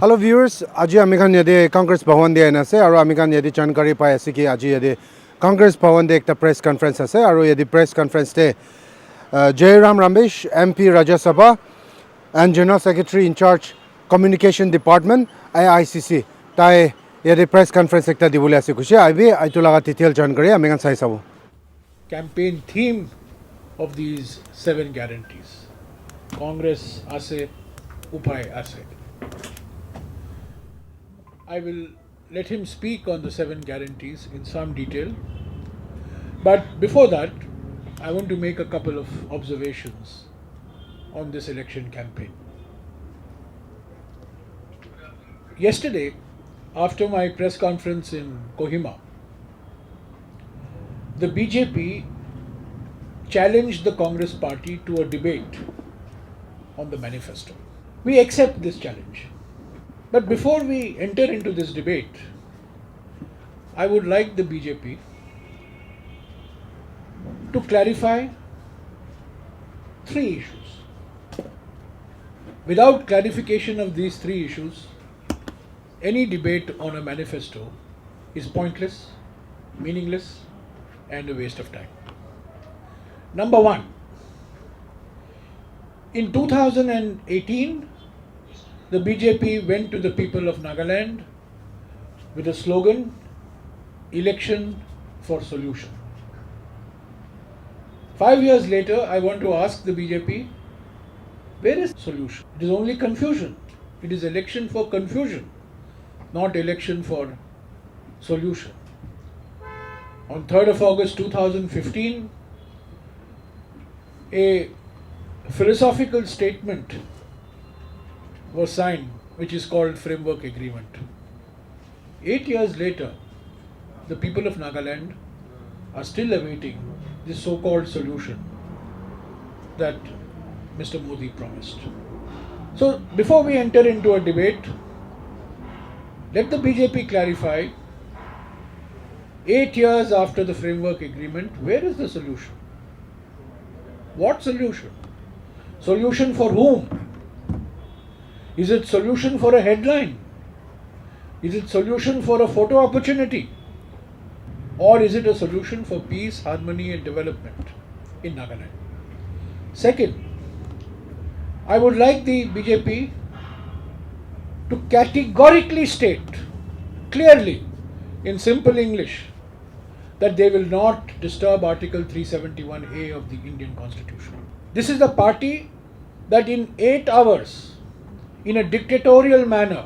Hello viewers, Ajoy amikhan yade Congress Bhavan de ase aru amikhan yade jankari pai ase ki Ajoy yade Congress Bhavan de ekta press conference ase aru yade press conference de Jairam Ramesh MP Rajya Sabha and General Secretary Incharge-Communication Department Aicc tai yade press conference ekta dibole ase kushi aibi aitu laga detail jankari amikhan sai sabu. Campaign theme of these 7 guarantees. Congress ase, Upay ase. I will let him speak on the 7 guarantees in some detail. But before that, I want to make a couple of observations on this election campaign. Yesterday, after my press conference in Kohima, the BJP challenged the Congress party to a debate on the manifesto. We accept this challenge. But before we enter into this debate, I would like the BJP to clarify 3 issues. Without clarification of these 3 issues, any debate on a manifesto is pointless, meaningless, and a waste of time. Number 1, in 2018, the BJP went to the people of Nagaland with a slogan, election for solution. 5 years later, I want to ask the BJP, where is solution? It is only confusion. It is election for confusion, not election for solution. On 3rd of August 2015, a philosophical statement was signed, which is called Framework Agreement. 8 years later, the people of Nagaland are still awaiting this so-called solution that Mr. Modi promised. So, before we enter into a debate, let the BJP clarify, 8 years after the Framework Agreement, where is the solution? What solution? Solution for whom? Is it solution for a headline? Is it solution for a photo opportunity? Or is it a solution for peace, harmony and development in Nagaland? Second, I would like the BJP to categorically state clearly in simple English that they will not disturb Article 371A of the Indian Constitution. This is the party that in 8 hours, in a dictatorial manner,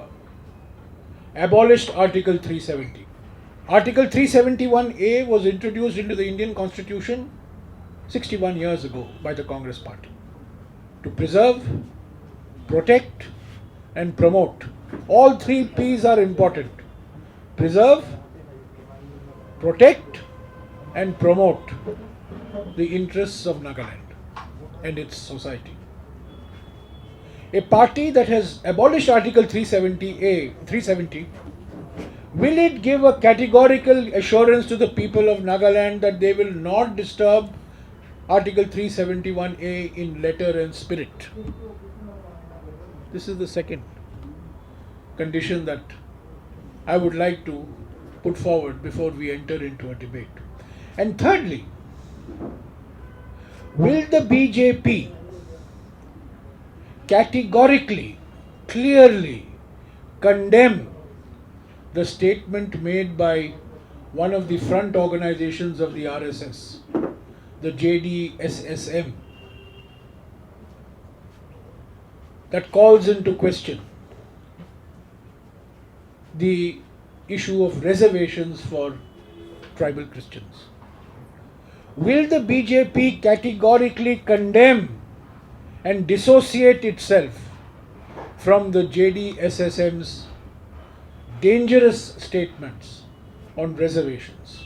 abolished Article 370. Article 371A was introduced into the Indian Constitution 61 years ago by the Congress party to preserve, protect and promote. All 3 P's are important. Preserve, protect and promote the interests of Nagaland and its society. A party that has abolished Article 370, will it give a categorical assurance to the people of Nagaland that they will not disturb Article 371A in letter and spirit? This is the second condition that I would like to put forward before we enter into a debate. And thirdly, will the BJP categorically, clearly condemn the statement made by one of the front organizations of the RSS, the JDSSM, that calls into question the issue of reservations for tribal Christians? Will the BJP categorically condemn and dissociate itself from the JDSSM's dangerous statements on reservations?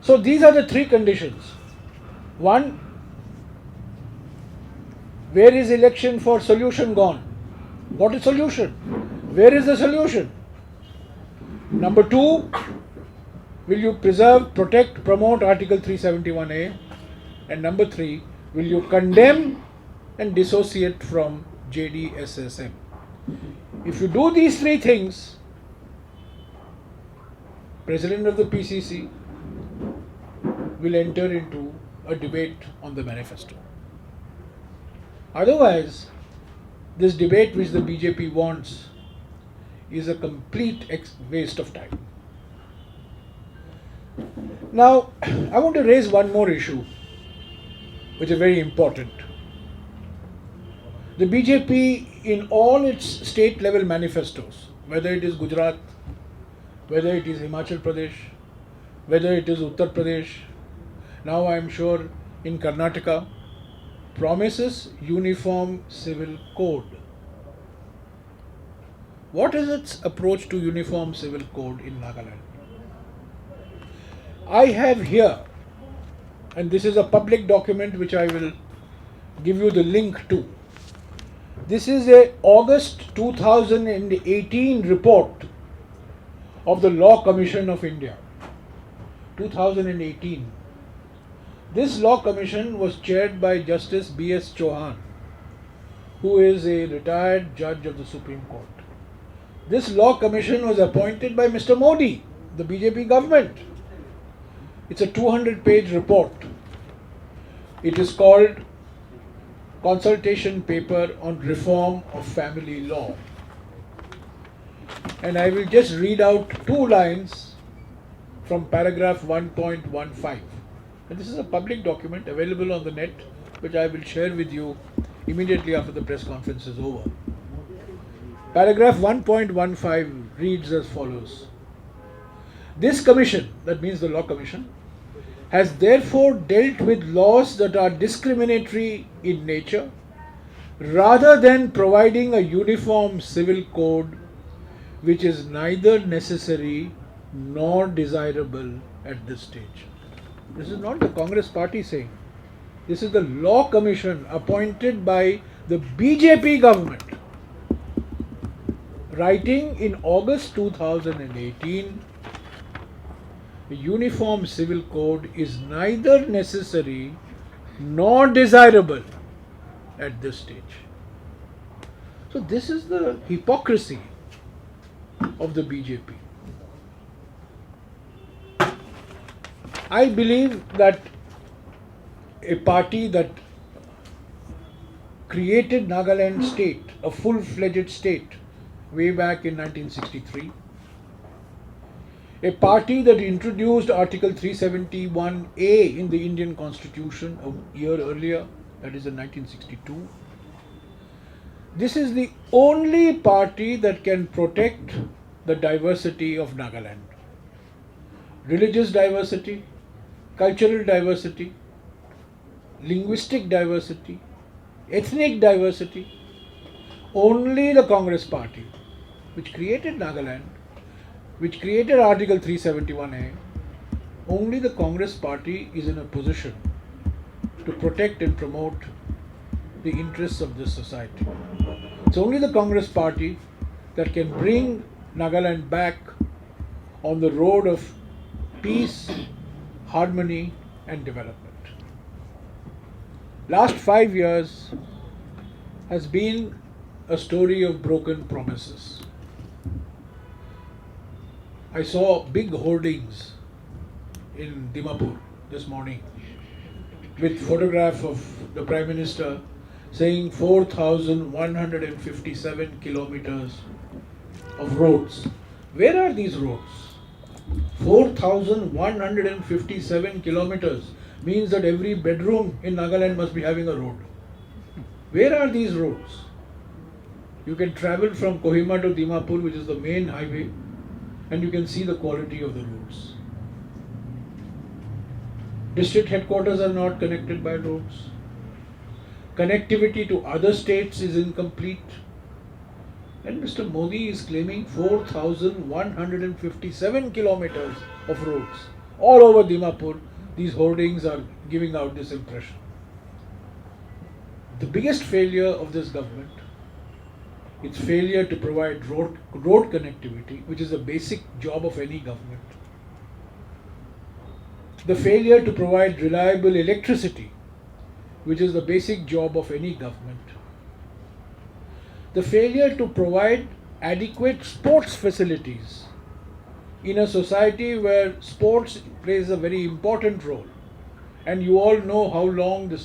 So these are the 3 conditions. 1, where is election for solution gone? What is solution? Where is the solution? Number 2, will you preserve, protect, promote Article 371A? And number 3, will you condemn and dissociate from JDSSM? If you do these three things, President of the PCC will enter into a debate on the manifesto. Otherwise, this debate which the BJP wants is a complete waste of time. Now, I want to raise one more issue, which is very important. The BJP, in all its state level manifestos, whether it is Gujarat, whether it is Himachal Pradesh, whether it is Uttar Pradesh, now I am sure in Karnataka, promises uniform civil code. What is its approach to uniform civil code in Nagaland? I have here, and this is a public document which I will give you the link to. This is a August 2018 report of the Law Commission of India. 2018. This Law Commission was chaired by Justice B.S. Chauhan, who is a retired judge of the Supreme Court. This Law Commission was appointed by Mr. Modi, the BJP government. It's a 200-page report. It is called Consultation Paper on Reform of Family Law. And I will just read out 2 lines from paragraph 1.15. And this is a public document available on the net, which I will share with you immediately after the press conference is over. Paragraph 1.15 reads as follows. This commission, that means the Law Commission, has therefore dealt with laws that are discriminatory in nature, rather than providing a uniform civil code which is neither necessary nor desirable at this stage. This is not the Congress party saying. This is the Law Commission appointed by the BJP government, writing in August 2018, a uniform civil code is neither necessary nor desirable at this stage. So this is the hypocrisy of the BJP. I believe that a party that created Nagaland state, a full-fledged state, way back in 1963, a party that introduced Article 371A in the Indian Constitution a year earlier, that is in 1962. This is the only party that can protect the diversity of Nagaland. Religious diversity, cultural diversity, linguistic diversity, ethnic diversity. Only the Congress party, which created Nagaland, which created Article 371A, only the Congress party is in a position to protect and promote the interests of this society. It's only the Congress party that can bring Nagaland back on the road of peace, harmony and development. Last 5 years has been a story of broken promises. I saw big hoardings in Dimapur this morning with photograph of the Prime Minister saying 4,157 kilometers of roads. Where are these roads? 4,157 kilometers means that every bedroom in Nagaland must be having a road. Where are these roads? You can travel from Kohima to Dimapur, which is the main highway, and you can see the quality of the roads. District headquarters are not connected by roads. Connectivity to other states is incomplete. And Mr. Modi is claiming 4,157 kilometers of roads all over Dimapur. These hoardings are giving out this impression. The biggest failure of this government, its failure to provide road connectivity, which is a basic job of any government. The failure to provide reliable electricity, which is the basic job of any government. the failure to provide adequate sports facilities in a society where sports plays a very important role. And you all know how long the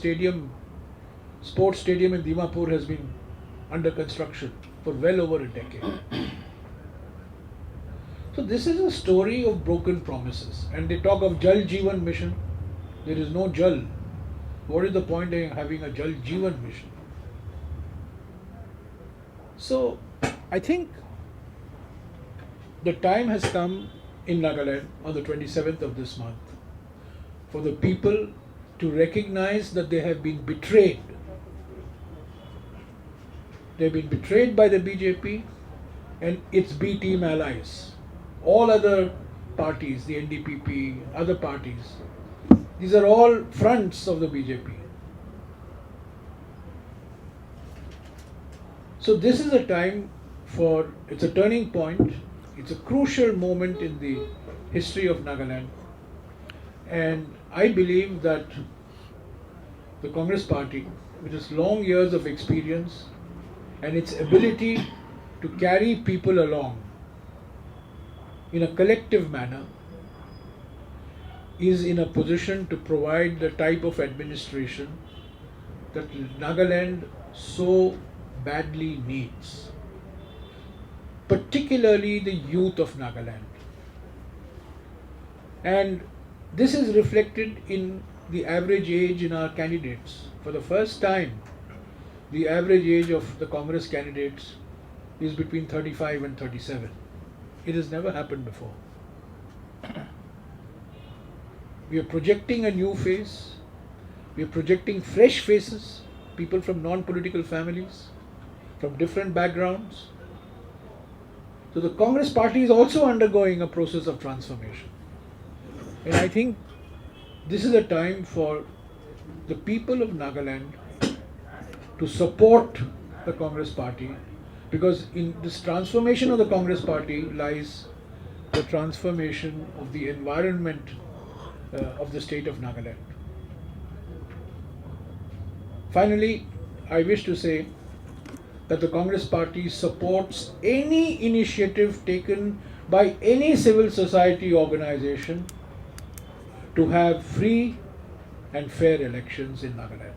sports stadium in Dimapur has been under construction for well over a decade. So this is a story of broken promises. And they talk of Jal Jeevan mission. There is no Jal. What is the point of having a Jal Jeevan mission? So I think the time has come in Nagaland on the 27th of this month for the people to recognize that they have been betrayed. They have been betrayed by the BJP and its B team allies. All other parties, the NDPP, other parties, these are all fronts of the BJP. So this is a time it's a turning point, it's a crucial moment in the history of Nagaland. And I believe that the Congress party, with its long years of experience and its ability to carry people along in a collective manner, is in a position to provide the type of administration that Nagaland so badly needs, particularly the youth of Nagaland. And this is reflected in the average age in our candidates. For the first time, the average age of the Congress candidates is between 35 and 37. It has never happened before. We are projecting a new face. We are projecting fresh faces, people from non-political families, from different backgrounds. So the Congress party is also undergoing a process of transformation. And I think this is a time for the people of Nagaland to support the Congress party, because in this transformation of the Congress party lies the transformation of the environment of the state of Nagaland. Finally, I wish to say that the Congress party supports any initiative taken by any civil society organization to have free and fair elections in Nagaland.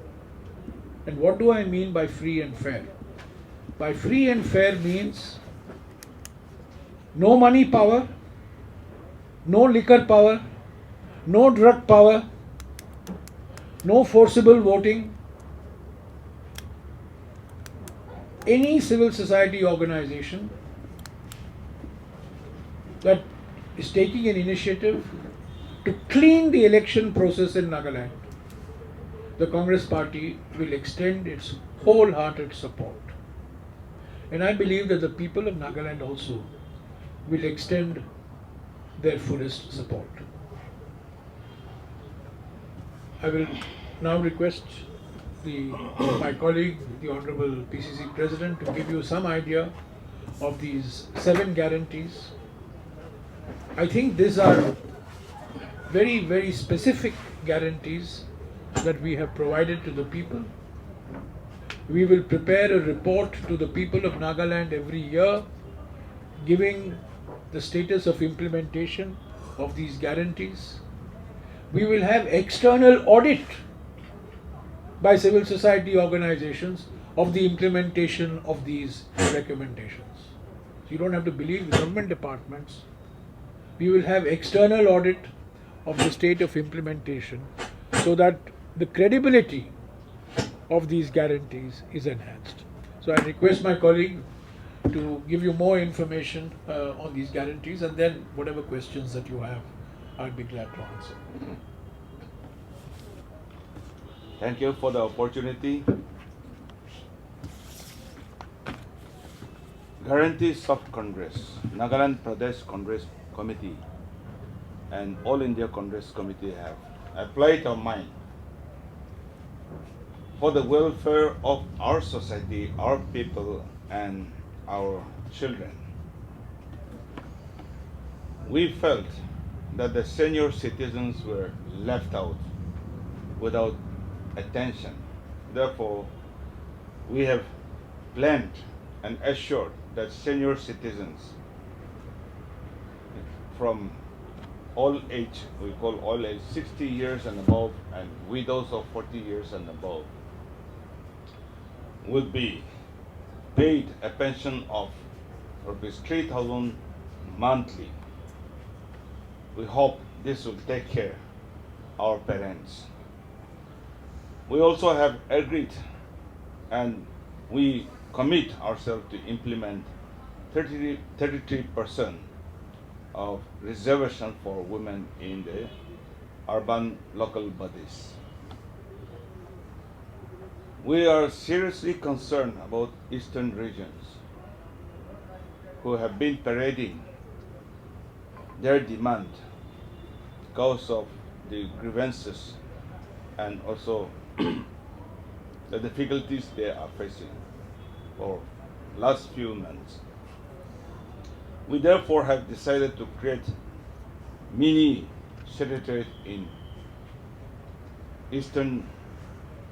And what do I mean by free and fair? By free and fair means no money power, no liquor power, no drug power, no forcible voting. Any civil society organization that is taking an initiative to clean the election process in Nagaland, the Congress party will extend its wholehearted support. And I believe that the people of Nagaland also will extend their fullest support. I will now request my colleague, the Honorable PCC President, to give you some idea of these 7 guarantees. I think these are very, very specific guarantees that we have provided to the people. We will prepare a report to the people of Nagaland every year, giving the status of implementation of these guarantees. We will have external audit by civil society organizations of the implementation of these recommendations. So you don't have to believe the government departments. We will have external audit of the state of implementation so that the credibility of these guarantees is enhanced. So I request my colleague to give you more information on these guarantees, and then whatever questions that you have, I'll be glad to answer. Thank you for the opportunity. Guarantees of Congress, Nagaland Pradesh Congress Committee and All India Congress Committee have applied our mind for the welfare of our society, our people, and our children. We felt that the senior citizens were left out without attention. Therefore, we have planned and assured that senior citizens from all age, we call all age, 60 years and above, and widows of 40 years and above, would be paid a pension of rupees 3,000 monthly. We hope this will take care our parents. We also have agreed and we commit ourselves to implement 33% of reservation for women in the urban local bodies. We are seriously concerned about eastern regions who have been parading their demand because of the grievances and also the difficulties they are facing for last few months. We therefore have decided to create mini secretariat in eastern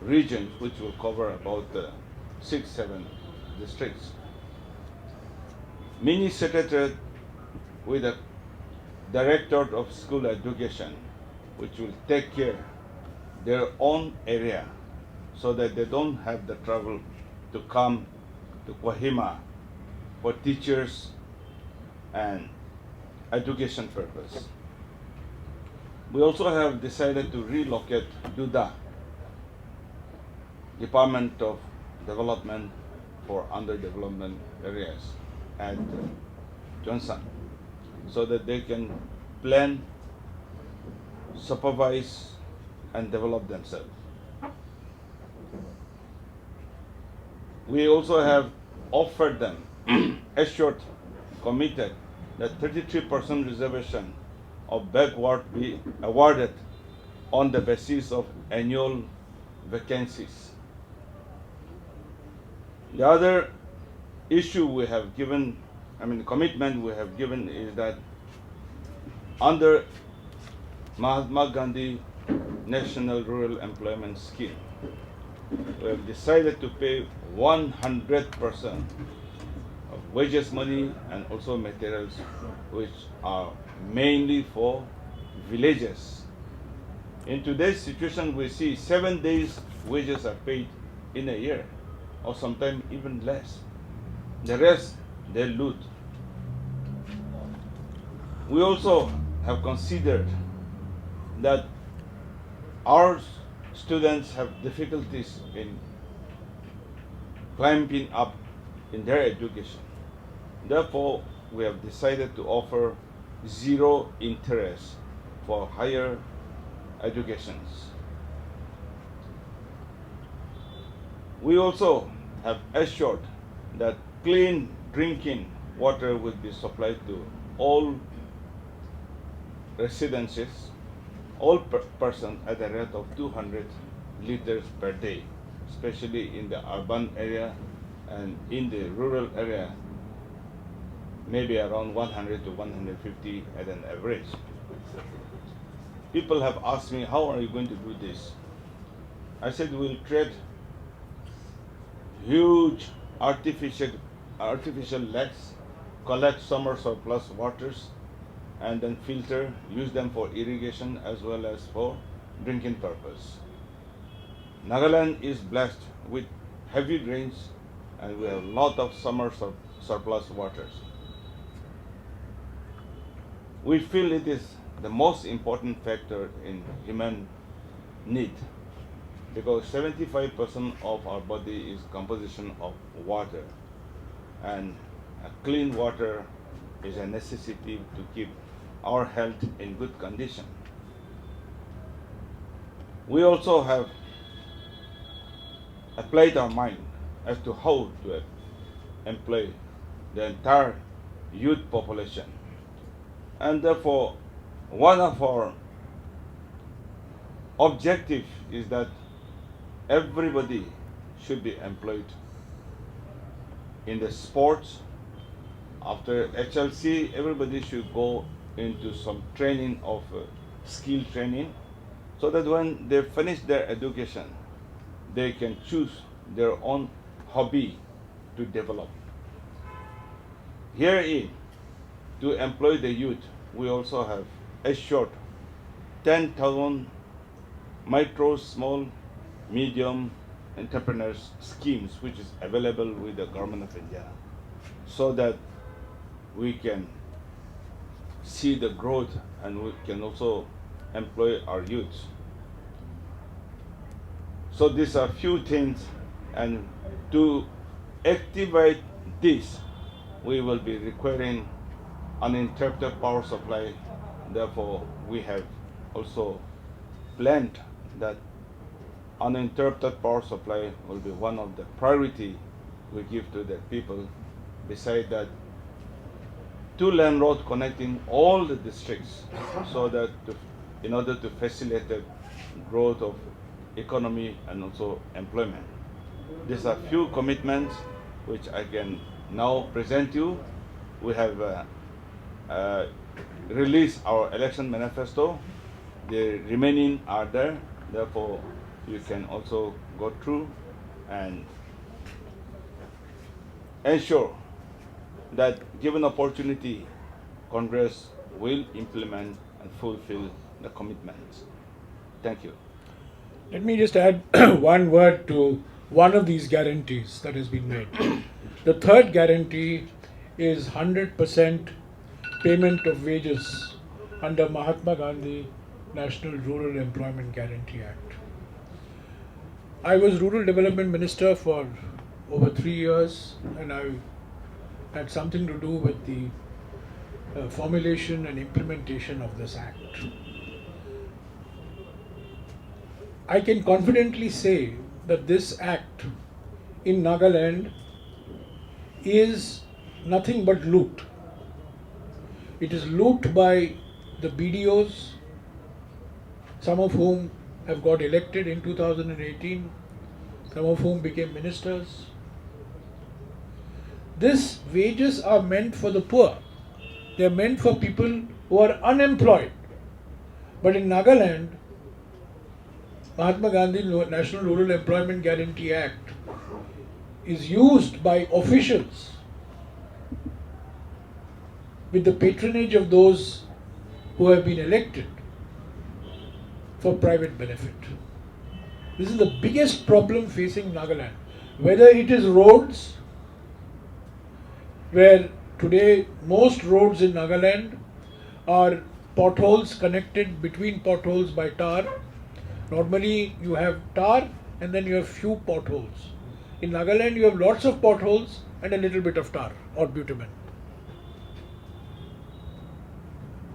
regions, which will cover about 6-7 districts. Mini secretariat with a director of school education, which will take care their own area so that they don't have the trouble to come to Kohima for teachers and education purpose. We also have decided to relocate DUDA, Department of Development for Underdevelopment Areas, at Johnson, so that they can plan, supervise, and develop themselves. We also have offered them, assured, committed that 33% reservation of backward be awarded on the basis of annual vacancies. The other issue we have given, commitment we have given is that under Mahatma Gandhi National Rural Employment Scheme, we have decided to pay 100% of wages money and also materials, which are mainly for villages. In today's situation, we see 7 days wages are paid in a year, or sometimes even less. The rest, they loot. We also have considered that our students have difficulties in climbing up in their education. Therefore, we have decided to offer zero interest for higher educations. We also have assured that clean drinking water will be supplied to all residences, all persons at a rate of 200 liters per day, especially in the urban area, and in the rural area, maybe around 100 to 150 at an average. People have asked me, how are you going to do this? I said, we'll create huge artificial lakes, collect summer surplus waters, and then filter, use them for irrigation as well as for drinking purpose. Nagaland is blessed with heavy rains and we have a lot of summer surplus waters. We feel it is the most important factor in human need, because 75% of our body is composition of water, and clean water is a necessity to keep our health in good condition. We also have applied our mind as to how to employ the entire youth population. And therefore, one of our objective is that everybody should be employed in the sports. After HLC, everybody should go into some training of skill training, so that when they finish their education, they can choose their own hobby to develop. herein, to employ the youth, we also have assured 10,000 micro, small, medium entrepreneurs schemes, which is available with the government of India, so that we can see the growth and we can also employ our youth. So these are few things, and to activate this, we will be requiring uninterrupted power supply. Therefore, we have also planned that uninterrupted power supply will be one of the priority we give to the people. Beside that, 2-lane road connecting all the districts, so that in order to facilitate the growth of economy and also employment. These are few commitments which I can now present you. We have released our election manifesto. The remaining are there. Therefore, you can also go through and ensure that given opportunity, Congress will implement and fulfill the commitments. Thank you. Let me just add one word to one of these guarantees that has been made. The third guarantee is 100% payment of wages under Mahatma Gandhi National Rural Employment Guarantee Act. I was Rural Development Minister for over 3 years, and I had something to do with the formulation and implementation of this act. I can confidently say that this act in Nagaland is nothing but loot. It is loot by the BDOs, some of whom have got elected in 2018, some of whom became ministers. These wages are meant for the poor. They are meant for people who are unemployed. But in Nagaland, Mahatma Gandhi National Rural Employment Guarantee Act is used by officials with the patronage of those who have been elected for private benefit. This is the biggest problem facing Nagaland. Whether it is roads, where today most roads in Nagaland are potholes connected between potholes by tar. Normally you have tar and then you have few potholes. In Nagaland you have lots of potholes and a little bit of tar or bitumen.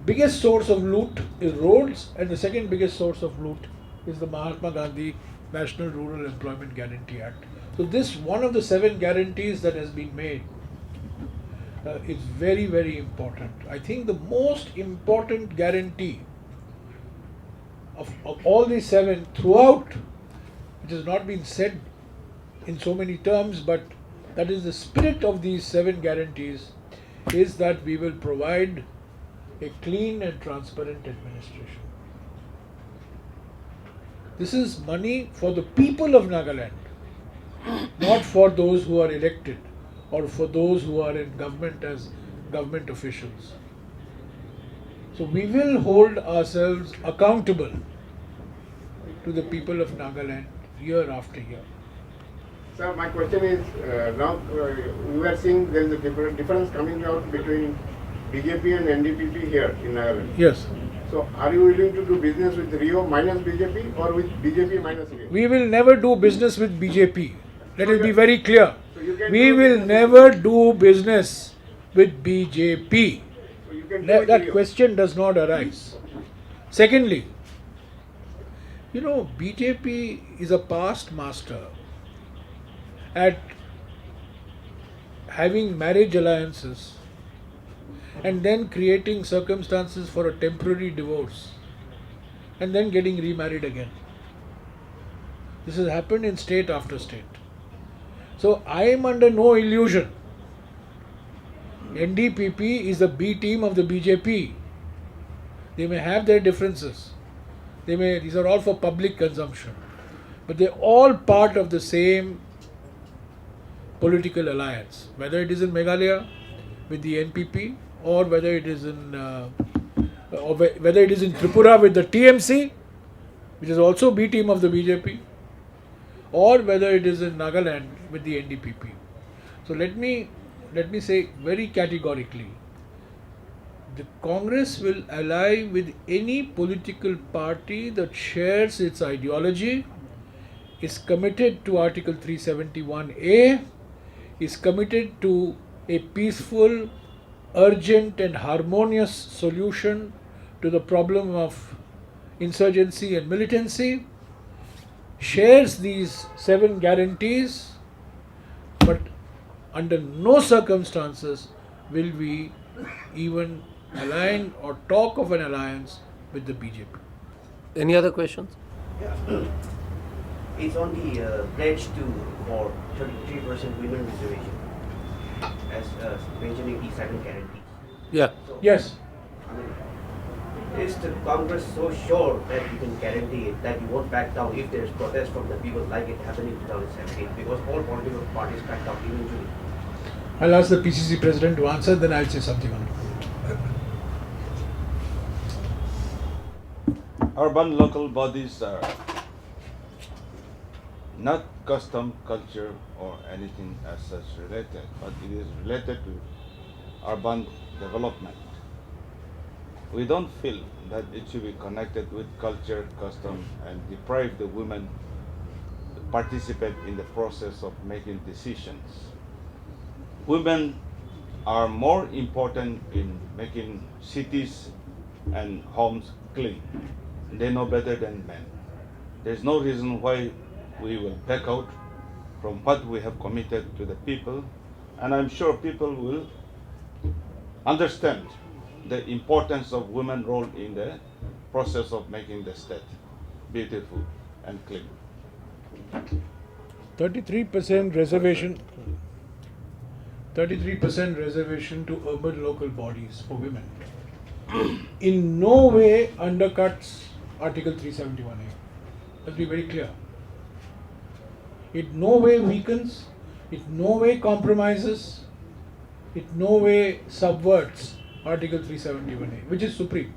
Biggest source of loot is roads, and the second biggest source of loot is the Mahatma Gandhi National Rural Employment Guarantee Act. So this, one of the 7 guarantees that has been made, is very, very important. I think the most important guarantee of all these 7 throughout, which has not been said in so many terms, but that is the spirit of these 7 guarantees, is that we will provide a clean and transparent administration. This is money for the people of Nagaland, not for those who are elected or for those who are in government as government officials. So we will hold ourselves accountable to the people of Nagaland year after year. Sir, my question is, now we are seeing there is a difference coming out between BJP and NDPP here in Nagaland. Yes. So are you willing to do business with Rio minus BJP or with BJP minus Rio? We will never do business with BJP. Let it be very clear. So you can We do will business never do business with BJP. So you can do with That Rio. question does not arise. Secondly, you know, BJP is a past master at having marriage alliances and then creating circumstances for a temporary divorce and then getting remarried again. This has happened in state after state. So I am under no illusion. NDPP is the B team of the BJP. They may have their differences. These are all for public consumption. But they're all part of the same political alliance. Whether it is in Meghalaya, with the NPP, or whether it is in whether it is in Tripura with the TMC, which is also B team of the BJP, or whether it is in Nagaland with the NDPP. So let me say very categorically, the Congress will ally with any political party that shares its ideology, is committed to Article 371A, is committed to a peaceful, urgent and harmonious solution to the problem of insurgency and militancy, shares these 7 guarantees, but under no circumstances will we even align or talk of an alliance with the BJP. Any other questions? Yeah. It's on the pledge for 33% women reservation as mentioning the 7 guarantees. Yeah. So, Yes. I mean, is the Congress so sure that you can guarantee it, that you won't back down if there is protest from the people like it happened in 2017? Because all political parties backed down eventually. I'll ask the PCC president to answer, then I'll say something on it. Urban local bodies are not custom, culture, or anything as such related, but it is related to urban development. We don't feel that it should be connected with culture, custom, and deprive the women to participate in the process of making decisions. Women are more important in making cities and homes clean. They know better than men. There's no reason why we will back out from what we have committed to the people, and I'm sure people will understand the importance of women's role in the process of making the state beautiful and clean. 33% reservation. 33% reservation to urban local bodies for women in no way undercuts Article 371A. Let's be very clear. It no way weakens, it no way compromises, it no way subverts Article 371A, which is supreme.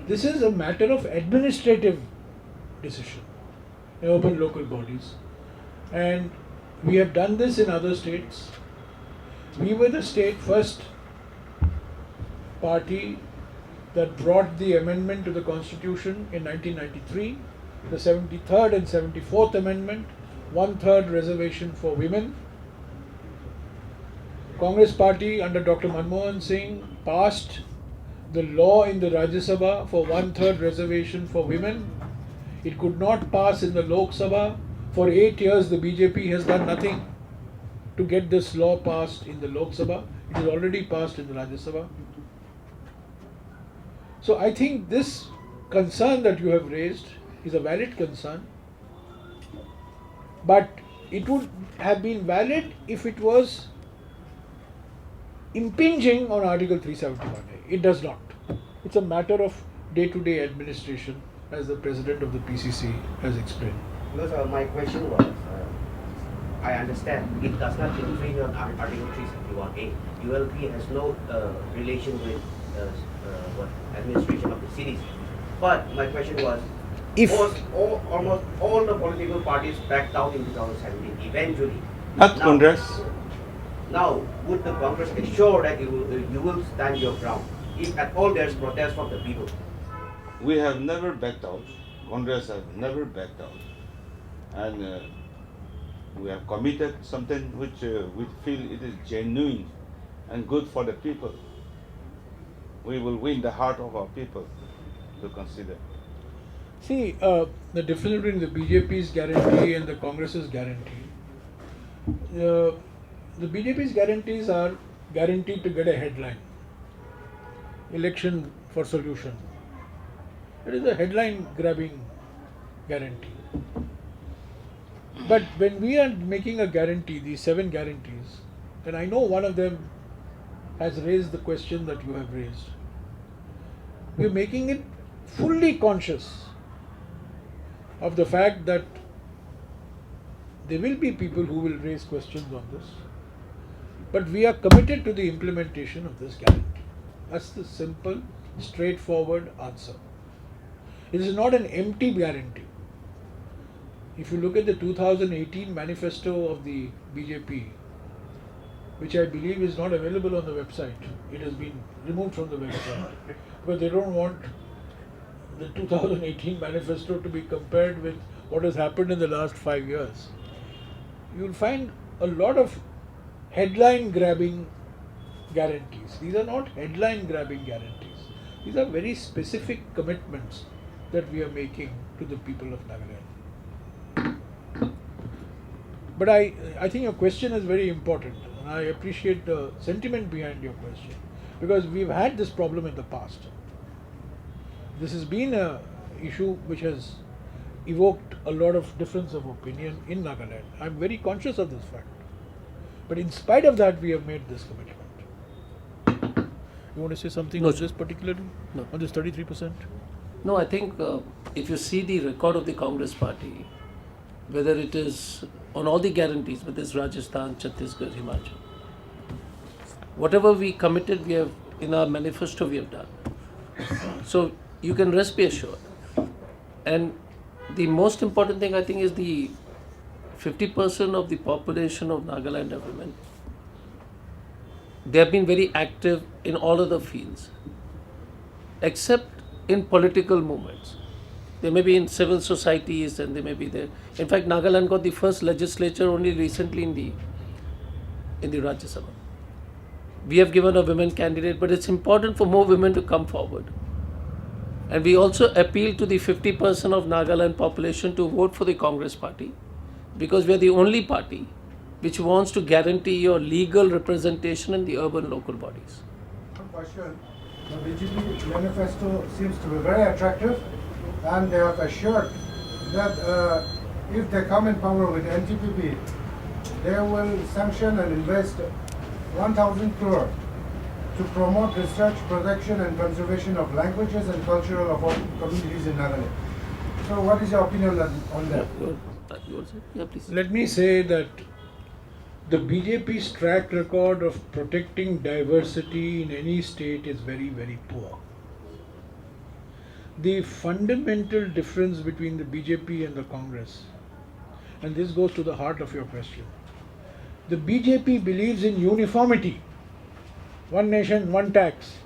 This is a matter of administrative decision in urban local bodies, and we have done this in other states. We were the state first party that brought the amendment to the Constitution in 1993, the 73rd and 74th Amendment, 1/3 reservation for women. Congress party under Dr. Manmohan Singh passed the law in the Rajya Sabha for 1/3 reservation for women. It could not pass in the Lok Sabha. For 8 years the BJP has done nothing to get this law passed in the Lok Sabha. It is already passed in the Rajya Sabha. So I think this concern that you have raised is a valid concern, but it would have been valid if it was impinging on Article 371A. It does not. It's a matter of day-to-day administration, as the president of the PCC has explained. Because my question was, I understand it does not infringe on Article 371A. ULP has no relation with administration of the cities. But my question was, almost all the political parties backed out in 2017 eventually. Not Congress. Now, would the Congress assure that you will stand your ground if at all there is protest from the people? We have never backed out. Congress has never backed out. And we have committed something which we feel it is genuine and good for the people. We will win the heart of our people to consider. See, the difference between the BJP's guarantee and the Congress's guarantee. The BJP's guarantees are guaranteed to get a headline. Election for solution. It is a headline grabbing guarantee. But when we are making a guarantee, these 7 guarantees, then I know one of them has raised the question that you have raised. We are making it fully conscious of the fact that there will be people who will raise questions on this. But we are committed to the implementation of this guarantee. That's the simple, straightforward answer. It is not an empty guarantee. If you look at the 2018 manifesto of the BJP, which I believe is not available on the website, it has been removed from the website, because they don't want the 2018 manifesto to be compared with what has happened in the last 5 years. You will find a lot of headline grabbing guarantees. These are not headline grabbing guarantees. These are very specific commitments that we are making to the people of Nagaland. But I think your question is very important, and I appreciate the sentiment behind your question, because we've had this problem in the past. This has been an issue which has evoked a lot of difference of opinion in Nagaland. I'm very conscious of this fact. But in spite of that, we have made this commitment. You want to say something No, on sir. this particularly? No. On this 33%? No, I think if you see the record of the Congress party, whether it is on all the guarantees, whether it's Rajasthan, Chhattisgarh, Himachal, whatever we committed, we have in our manifesto we have done. So you can rest be assured. And the most important thing I think is the 50% of the population of Nagaland are women. They have been very active in all other fields, except in political movements. They may be in civil societies and they may be there. In fact, Nagaland got the first legislature only recently in the Rajya Sabha. We have given a women candidate, but it's important for more women to come forward. And we also appeal to the 50% of Nagaland population to vote for the Congress party, because we are the only party which wants to guarantee your legal representation in the urban local bodies. One question. The BJP manifesto seems to be very attractive, and they have assured that if they come in power with NTPP, they will sanction and invest 1,000 crore to promote research, protection and conservation of languages and cultural of all communities in Nagaland. So what is your opinion on that? You want to say? Yeah, please. Let me say that the BJP's track record of protecting diversity in any state is very, very poor. The fundamental difference between the BJP and the Congress, and this goes to the heart of your question, the BJP believes in uniformity. One nation, one tax.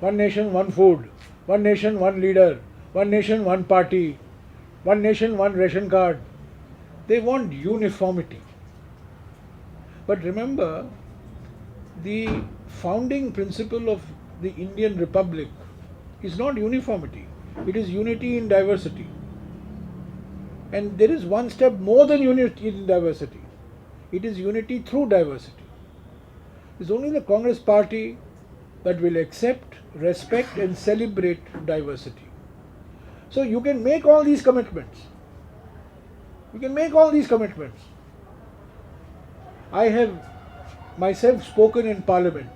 One nation, one food. One nation, one leader. One nation, one party. One nation, one ration card. They want uniformity. But remember, the founding principle of the Indian Republic is not uniformity. It is unity in diversity. And there is one step more than unity in diversity. It is unity through diversity. It's only the Congress party that will accept, respect and celebrate diversity. So you can make all these commitments. You can make all these commitments. I have myself spoken in Parliament.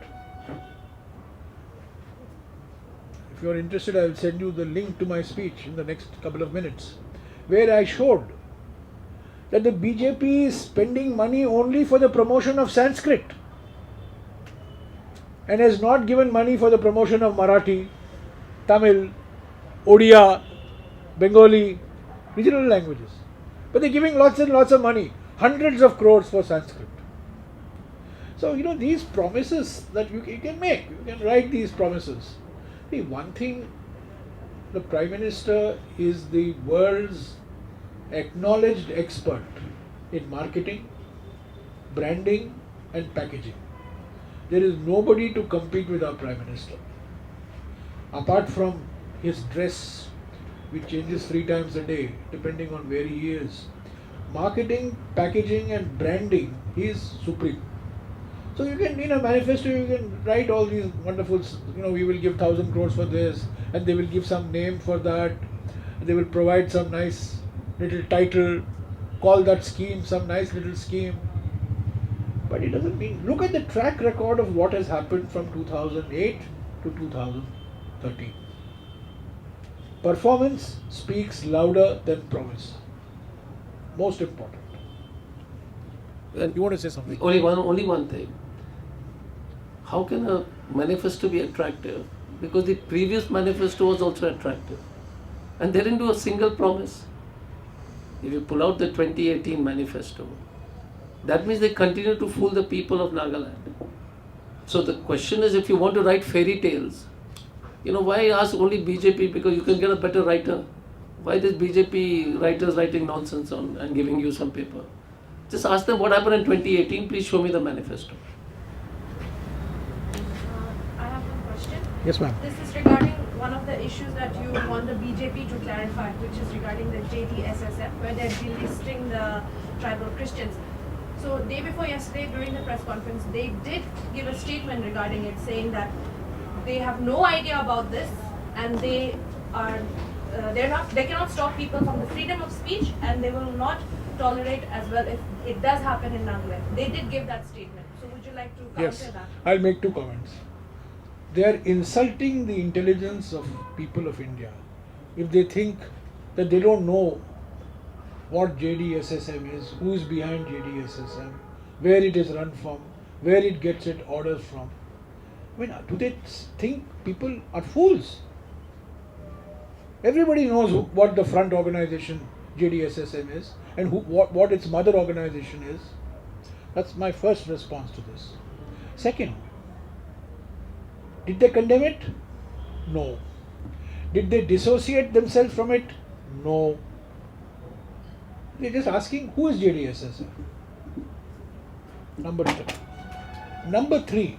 If you are interested, I will send you the link to my speech in the next couple of minutes, where I showed that the BJP is spending money only for the promotion of Sanskrit and has not given money for the promotion of Marathi, Tamil, Odia, Bengali, regional languages. But they're giving lots and lots of money, hundreds of crores for Sanskrit. So, these promises that you can make, you can write these promises. See, one thing, the Prime Minister is the world's acknowledged expert in marketing, branding and packaging. There is nobody to compete with our Prime Minister. Apart from his dress, which changes 3 times a day, depending on where he is. Marketing, packaging and branding, he is supreme. So you can, in a manifesto, you can write all these wonderful, we will give 1,000 crores for this, and they will give some name for that, they will provide some nice little title, call that scheme some nice little scheme. But it doesn't mean, look at the track record of what has happened from 2008 to 2013. Performance speaks louder than promise. Most important. And You want to say something? only one thing. how can a manifesto be attractive? Because the previous manifesto was also attractive. And they didn't do a single promise. If you pull out the 2018 manifesto, that means they continue to fool the people of Nagaland. So the question is, if you want to write fairy tales, why ask only BJP? Because you can get a better writer. Why this BJP writers writing nonsense on and giving you some paper? Just ask them what happened in 2018. Please show me the manifesto. I have one question. Yes, ma'am. This is regarding one of the issues that you want the BJP to clarify, which is regarding the JDSSF, where they're delisting the tribal Christians. So day before yesterday, during the press conference, they did give a statement regarding it, saying that they have no idea about this, and they cannot stop people from the freedom of speech, and they will not tolerate as well if it does happen in Nagaland. They did give that statement. So would you like to counter Yes, that? I'll make 2 comments. They are insulting the intelligence of people of India if they think that they don't know what JDSSM is, who is behind JDSSM, where it is run from, where it gets its orders from. I mean, do they think people are fools? Everybody knows what the front organization JDSSM is and what its mother organization is. That's my first response to this. Second, did they condemn it? No. Did they dissociate themselves from it? No. They're just asking, who is JDSSF? Number 2. Number 3,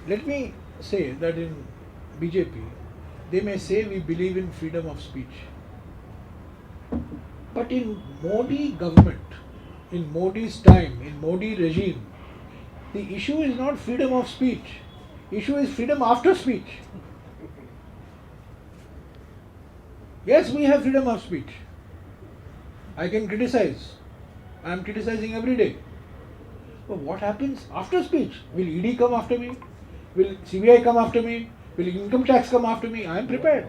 let me say that in BJP, they may say we believe in freedom of speech. But in Modi government, in Modi's time, in Modi regime, the issue is not freedom of speech. Issue is freedom after speech. Yes, we have freedom of speech. I can criticize. I am criticizing every day. But what happens after speech? Will ED come after me? Will CBI come after me? Will income tax come after me? I am prepared.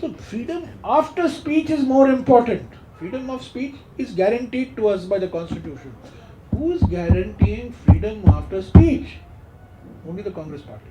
So freedom after speech is more important. Freedom of speech is guaranteed to us by the Constitution. Who is guaranteeing freedom after speech? Only the Congress party.